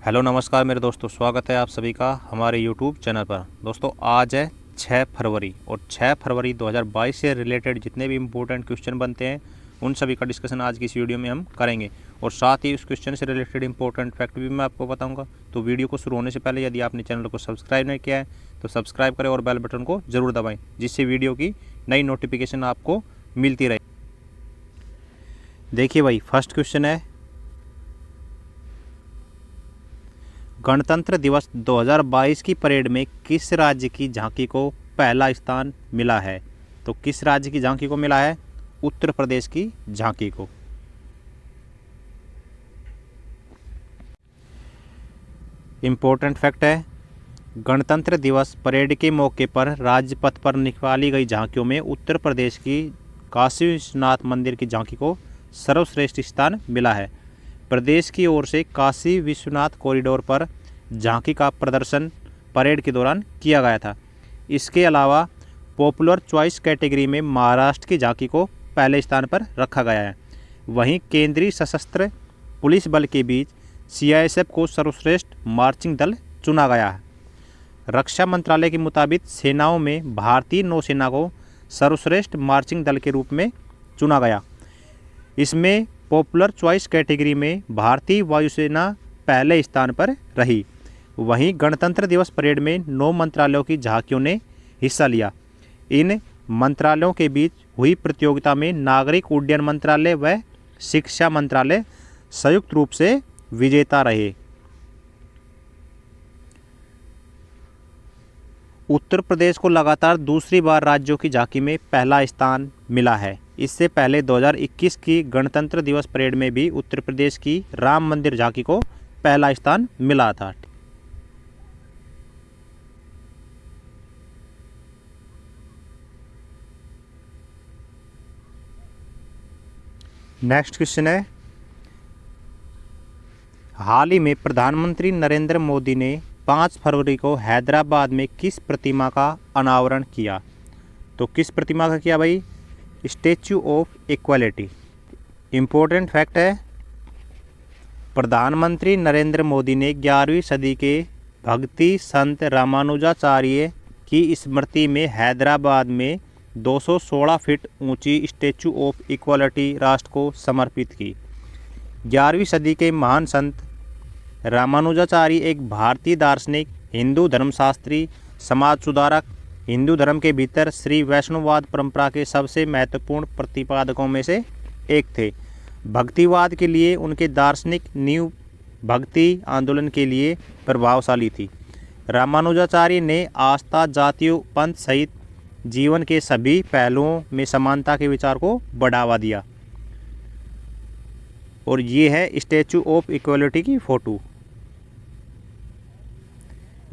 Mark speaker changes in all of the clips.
Speaker 1: Hello नमस्कार मेरे दोस्तों, स्वागत है आप सभी का हमारे यूट्यूब चैनल पर। दोस्तों आज है 6 फरवरी और 6 फरवरी 2022 से रिलेटेड जितने भी इम्पोर्टेंट क्वेश्चन बनते हैं उन सभी का डिस्कशन आज की इस वीडियो में हम करेंगे और साथ ही उस क्वेश्चन से रिलेटेड इंपॉर्टेंट फैक्ट भी मैं आपको बताऊंगा। तो वीडियो को शुरू होने से पहले यदि आपने चैनल को सब्सक्राइब नहीं किया है तो सब्सक्राइब करें और बेल बटन को ज़रूर दबाएँ, जिससे वीडियो की नई नोटिफिकेशन आपको मिलती रहे। देखिए भाई, फर्स्ट क्वेश्चन है, गणतंत्र दिवस 2022 की परेड में किस राज्य की झांकी को पहला स्थान मिला है? तो किस राज्य की झांकी को मिला है? उत्तर प्रदेश की झांकी को। इम्पोर्टेंट फैक्ट है, गणतंत्र दिवस परेड के मौके पर राजपथ पर निकाली गई झांकियों में उत्तर प्रदेश की काशी विश्वनाथ मंदिर की झांकी को सर्वश्रेष्ठ स्थान मिला है। प्रदेश की ओर से काशी विश्वनाथ कॉरिडोर पर झांकी का प्रदर्शन परेड के दौरान किया गया था। इसके अलावा पॉपुलर चॉइस कैटेगरी में महाराष्ट्र की झांकी को पहले स्थान पर रखा गया है। वहीं केंद्रीय सशस्त्र पुलिस बल के बीच सीआईएसएफ को सर्वश्रेष्ठ मार्चिंग दल चुना गया है। रक्षा मंत्रालय के मुताबिक सेनाओं में भारतीय नौसेना को सर्वश्रेष्ठ मार्चिंग दल के रूप में चुना गया। इसमें पॉपुलर चॉइस कैटेगरी में भारतीय वायुसेना पहले स्थान पर रही। वहीं गणतंत्र दिवस परेड में 9 मंत्रालयों की झांकियों ने हिस्सा लिया। इन मंत्रालयों के बीच हुई प्रतियोगिता में नागरिक उड्डयन मंत्रालय व शिक्षा मंत्रालय संयुक्त रूप से विजेता रहे। उत्तर प्रदेश को लगातार दूसरी बार राज्यों की झांकी में पहला स्थान मिला है। इससे पहले 2021 की गणतंत्र दिवस परेड में भी उत्तर प्रदेश की राम मंदिर झांकी को पहला स्थान मिला था। नेक्स्ट क्वेश्चन है, हाल ही में प्रधानमंत्री नरेंद्र मोदी ने 5 फरवरी को हैदराबाद में किस प्रतिमा का अनावरण किया? तो किस प्रतिमा का किया भाई? Statue of equality. Important fact है, प्रधानमंत्री नरेंद्र मोदी ने 11वीं सदी के भक्ति संत रामानुजाचार्य की स्मृति में हैदराबाद में 216 फीट ऊंची स्टैच्यू ऑफ इक्वालिटी राष्ट्र को समर्पित की। 11वीं सदी के महान संत रामानुजाचार्य एक भारतीय दार्शनिक, हिंदू धर्मशास्त्री, समाज सुधारक, हिंदू धर्म के भीतर श्री वैष्णववाद परंपरा के सबसे महत्वपूर्ण प्रतिपादकों में से एक थे। भक्तिवाद के लिए उनके दार्शनिक नींव भक्ति आंदोलन के लिए प्रभावशाली थी। रामानुजाचार्य ने आस्था, जातियों, पंथ सहित जीवन के सभी पहलुओं में समानता के विचार को बढ़ावा दिया। और ये है स्टैच्यू ऑफ इक्वालिटी की फोटो।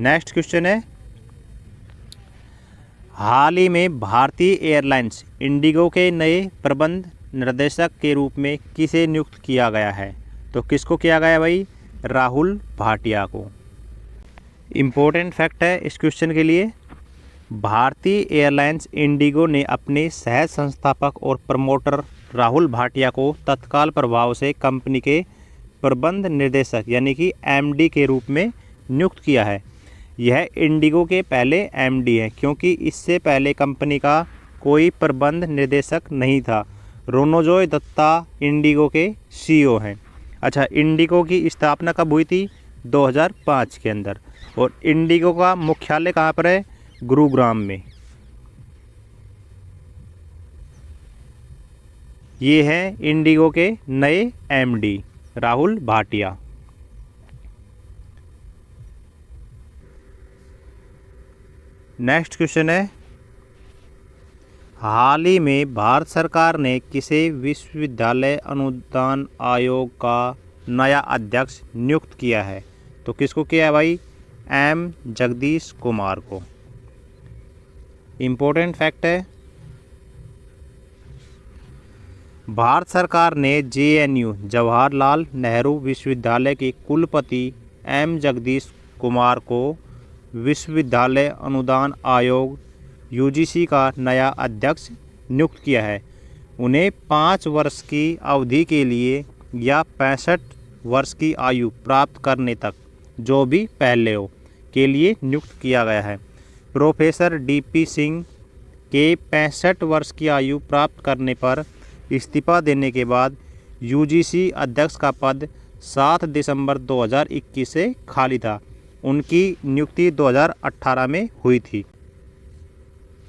Speaker 1: नेक्स्ट क्वेश्चन है, हाल ही में भारतीय एयरलाइंस इंडिगो के नए प्रबंध निर्देशक के रूप में किसे नियुक्त किया गया है? तो किसको किया गया भाई? राहुल भाटिया को। इम्पोर्टेंट फैक्ट है इस क्वेश्चन के लिए, भारतीय एयरलाइंस इंडिगो ने अपने सह संस्थापक और प्रमोटर राहुल भाटिया को तत्काल प्रभाव से कंपनी के प्रबंध निर्देशक यानी कि एमडी के रूप में नियुक्त किया है। यह इंडिगो के पहले एमडी हैं, क्योंकि इससे पहले कंपनी का कोई प्रबंध निर्देशक नहीं था। रोनोजॉय दत्ता इंडिगो के सीईओ हैं। अच्छा, इंडिगो की स्थापना कब हुई थी? 2005 के अंदर। और इंडिगो का मुख्यालय कहाँ पर है? गुरुग्राम में। ये हैं इंडिगो के नए MD Rahul Bhatia. Next question है, हाल ही में भारत सरकार ने किसे विश्वविद्यालय अनुदान आयोग का नया अध्यक्ष नियुक्त किया है? तो किसको किया है भाई? एम जगदीश कुमार को। इम्पोर्टेंट फैक्ट है, भारत सरकार ने जेएनयू जवाहरलाल नेहरू विश्वविद्यालय के कुलपति एम जगदीश कुमार को विश्वविद्यालय अनुदान आयोग यूजीसी का नया अध्यक्ष नियुक्त किया है। उन्हें 5 वर्ष की अवधि के लिए या 65 वर्ष की आयु प्राप्त करने तक जो भी पहले हो के लिए नियुक्त किया गया है। प्रोफेसर डीपी सिंह के 65 वर्ष की आयु प्राप्त करने पर इस्तीफा देने के बाद यूजीसी अध्यक्ष का पद 7 दिसंबर 2021 से खाली था। उनकी नियुक्ति 2018 में हुई थी।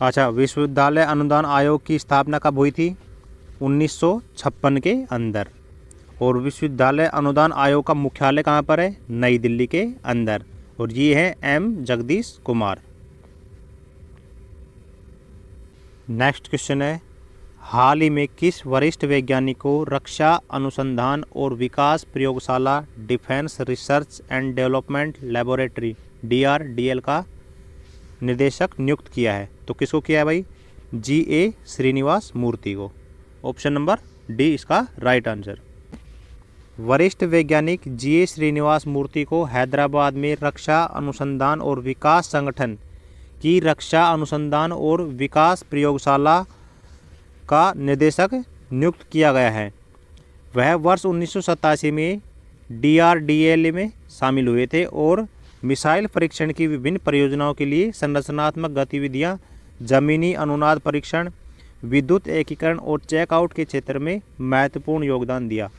Speaker 1: अच्छा, विश्वविद्यालय अनुदान आयोग की स्थापना कब हुई थी? 1956 के अंदर। और विश्वविद्यालय अनुदान आयोग का मुख्यालय कहाँ पर है? नई दिल्ली के अंदर। और ये है M Jagadish Kumar. Next question है, हाल ही में किस वरिष्ठ वैज्ञानिक को रक्षा अनुसंधान और विकास प्रयोगशाला defence research and development laboratory DRDL का निदेशक नियुक्त किया है? तो किसको किया है भाई? GA श्रीनिवास मूर्ति को। ऑप्शन नंबर डी इसका राइट आंसर। वरिष्ठ वैज्ञानिक GA श्रीनिवास मूर्ति को हैदराबाद में रक्षा अनुसंधान और विकास संगठन की रक्षा अनुसंधान और विकास प्रयोगशाला का निदेशक नियुक्त किया गया है। वह वर्ष 1987 में DRDL में शामिल हुए थे और मिसाइल परीक्षण की विभिन्न परियोजनाओं के लिए संरचनात्मक गतिविधियां, जमीनी अनुनाद परीक्षण, विद्युत एकीकरण और चेकआउट के क्षेत्र में महत्वपूर्ण योगदान दिया।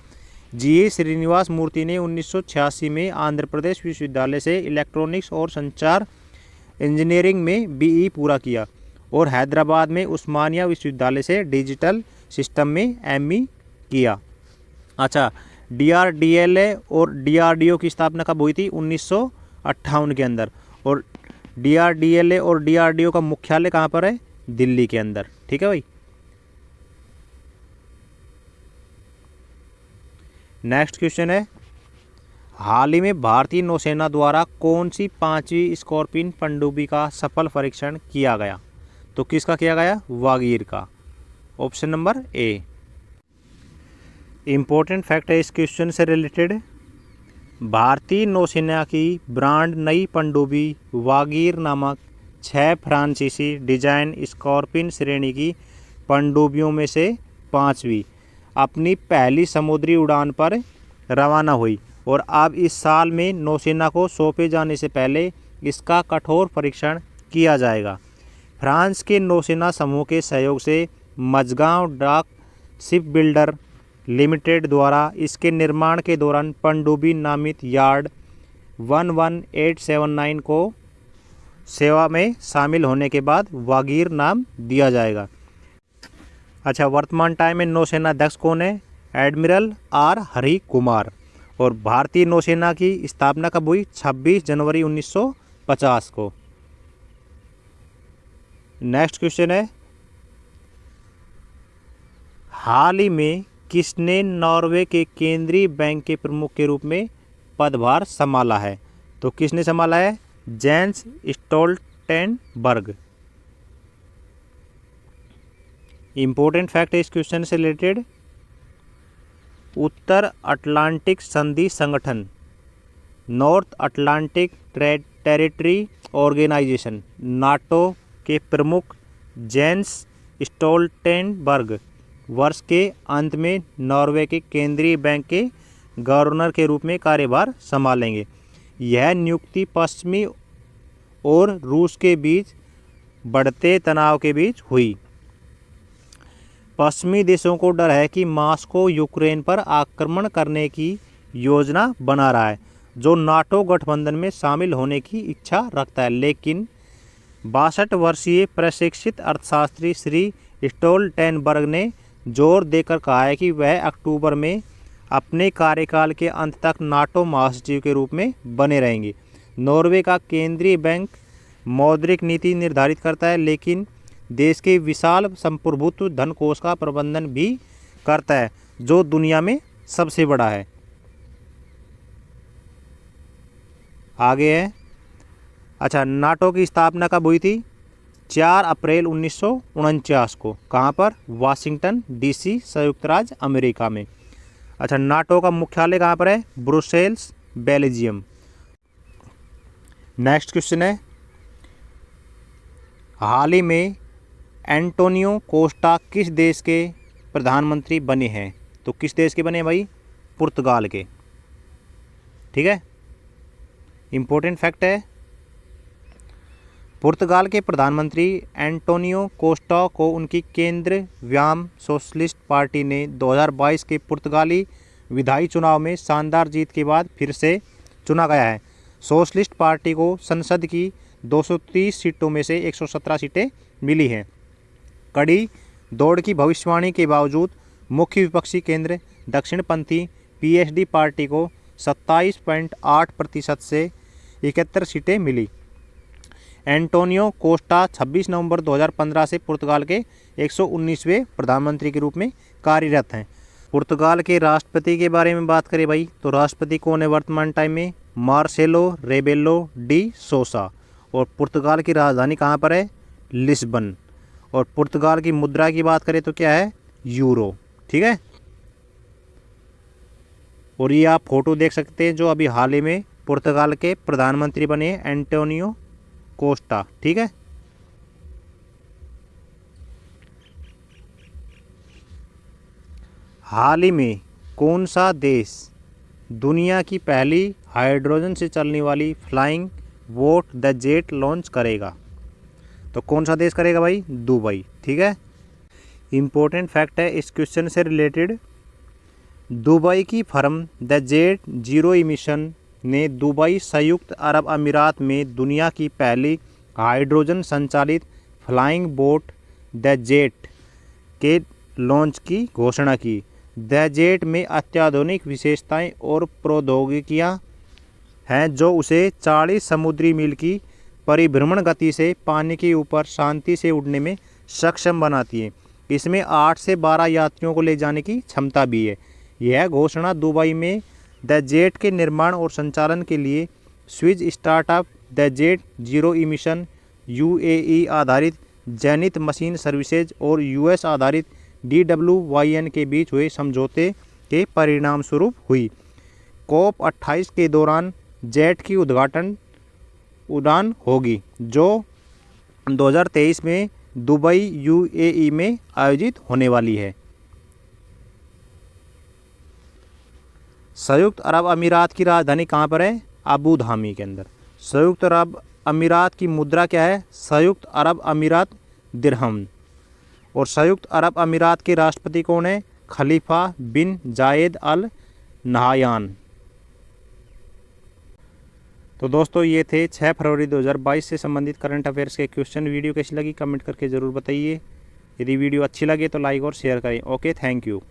Speaker 1: GA श्रीनिवास मूर्ति ने 1986 में आंध्र प्रदेश विश्वविद्यालय से इलेक्ट्रॉनिक्स और संचार इंजीनियरिंग में BE पूरा किया और हैदराबाद में उस्मानिया विश्वविद्यालय से डिजिटल सिस्टम में ME किया। अच्छा, DRDL और DRDO की स्थापना कब हुई थी? 1958 के अंदर। और DRDL और DRDO का मुख्यालय कहाँ पर है? दिल्ली के अंदर। ठीक है भाई। नेक्स्ट क्वेश्चन है, हाल ही में भारतीय नौसेना द्वारा कौन सी 5वीं स्कॉर्पियन पनडुब्बी का सफल परीक्षण किया गया? तो किसका किया गया? वागीर का। Option number A. Important fact है इस क्वेश्चन से रिलेटेड, भारतीय नौसेना की ब्रांड नई पनडुब्बी वागीर नामक 6 फ्रांसीसी डिजाइन स्कॉर्पियन श्रेणी की पनडुब्बियों में से 5वीं अपनी पहली समुद्री उड़ान पर रवाना हुई और अब इस साल में नौसेना को सौंपे जाने से पहले इसका कठोर परीक्षण किया जाएगा। फ्रांस के नौसेना समूह के सहयोग से मझगांव डाक शिप बिल्डर लिमिटेड द्वारा इसके निर्माण के दौरान पनडुब्बी नामित यार्ड 11879 को सेवा में शामिल होने के बाद वागीर नाम दिया जाएगा। अच्छा, वर्तमान टाइम में नौसेना अध्यक्ष कौन है? Admiral R Hari Kumar. और भारतीय नौसेना की स्थापना कब हुई? 26 जनवरी 1950 को। नेक्स्ट क्वेश्चन है, हाल ही में किसने नॉर्वे के केंद्रीय बैंक के प्रमुख के रूप में पदभार संभाला है? तो किसने संभाला है? Jens Stoltenberg. इंपॉर्टेंट फैक्ट है इस क्वेश्चन से रिलेटेड, उत्तर अटलांटिक संधि संगठन North Atlantic territory organization NATO के प्रमुख जेंस स्टोल्टेनबर्ग वर्ष के अंत में नॉर्वे के केंद्रीय बैंक के गवर्नर के रूप में कार्यभार संभालेंगे। यह नियुक्ति पश्चिमी और रूस के बीच बढ़ते तनाव के बीच हुई। पश्चिमी देशों को डर है कि मॉस्को यूक्रेन पर आक्रमण करने की योजना बना रहा है, जो नाटो गठबंधन में शामिल होने की इच्छा रखता है। लेकिन 62 वर्षीय प्रशिक्षित अर्थशास्त्री श्री स्टोल्टेनबर्ग ने जोर देकर कहा है कि वह अक्टूबर में अपने कार्यकाल के अंत तक नाटो महासचिव के रूप में बने रहेंगे। नॉर्वे का केंद्रीय बैंक मौद्रिक नीति निर्धारित करता है, लेकिन देश के विशाल संप्रभुत्व धन कोष का प्रबंधन भी करता है, जो दुनिया में सबसे बड़ा है। आगे है, अच्छा, नाटो की स्थापना कब हुई थी? 4 अप्रैल 1949 को। कहाँ पर? वाशिंगटन DC, संयुक्त राज्य अमेरिका में। अच्छा, नाटो का मुख्यालय कहाँ पर है? Brussels, Belgium. नेक्स्ट क्वेश्चन है, हाल ही में एंटोनियो कोस्टा किस देश के प्रधानमंत्री बने हैं? तो किस देश के बने भाई? पुर्तगाल के। ठीक है। इम्पोर्टेंट फैक्ट है, पुर्तगाल के प्रधानमंत्री एंटोनियो कोस्टा को उनकी केंद्र व्याम सोशलिस्ट पार्टी ने 2022 के पुर्तगाली विधायी चुनाव में शानदार जीत के बाद फिर से चुना गया है। सोशलिस्ट पार्टी को संसद की 230 सीटों में से 117 सीटें मिली हैं। कड़ी दौड़ की भविष्यवाणी के बावजूद मुख्य विपक्षी केंद्र दक्षिणपंथी पीएचडी पार्टी को 27.8% से 71 सीटें मिली। एंटोनियो कोस्टा 26 नवंबर 2015 से पुर्तगाल के 119वें प्रधानमंत्री के रूप में कार्यरत हैं। पुर्तगाल के राष्ट्रपति के बारे में बात करें भाई, तो राष्ट्रपति कौन है वर्तमान टाइम में? Marcelo Rebelo de Sousa. और पुर्तगाल की राजधानी कहाँ पर है? लिस्बन। और पुर्तगाल की मुद्रा की बात करें तो क्या है? यूरो। ठीक है। और ये आप फोटो देख सकते हैं जो अभी हाल ही में पुर्तगाल के प्रधानमंत्री बने एंटोनियो कोस्टा। ठीक है। हाल ही में कौन सा देश दुनिया की पहली हाइड्रोजन से चलने वाली flying boat the jet launch करेगा? तो कौन सा देश करेगा भाई? दुबई। ठीक है। इम्पोर्टेंट फैक्ट है इस क्वेश्चन से रिलेटेड, दुबई की firm the jet zero emission ने दुबई संयुक्त अरब अमीरात में दुनिया की पहली हाइड्रोजन संचालित फ्लाइंग बोट द जेट के लॉन्च की घोषणा की। द जेट में अत्याधुनिक विशेषताएं और प्रौद्योगिकियां हैं जो उसे 40 समुद्री मील की परिभ्रमण गति से पानी के ऊपर शांति से उड़ने में सक्षम बनाती है। इसमें 8 से 12 यात्रियों को ले जाने की क्षमता भी है। यह घोषणा दुबई में द जेट के निर्माण और संचालन के लिए Swiss startup the jet zero emission UAE आधारित जेनिथ मशीन सर्विसेज और यूएस आधारित DWYN के बीच हुए समझौते के परिणाम स्वरूप हुई। COP 28 के दौरान जेट की उद्घाटन उड़ान होगी जो 2023 में दुबई UAE में आयोजित होने वाली है। संयुक्त अरब अमीरात की राजधानी कहाँ पर है? अबू धाबी के अंदर। संयुक्त अरब अमीरात की मुद्रा क्या है? संयुक्त अरब अमीरात दिरहम। और संयुक्त अरब अमीरात के राष्ट्रपति कौन है? खलीफा बिन जायद अल नहायान। तो दोस्तों ये थे 6 फरवरी 2022 से संबंधित करंट अफेयर्स के क्वेश्चन। वीडियो कैसी लगी कमेंट करके ज़रूर बताइए। यदि वीडियो अच्छी लगे तो लाइक और शेयर करें। Okay, thank you.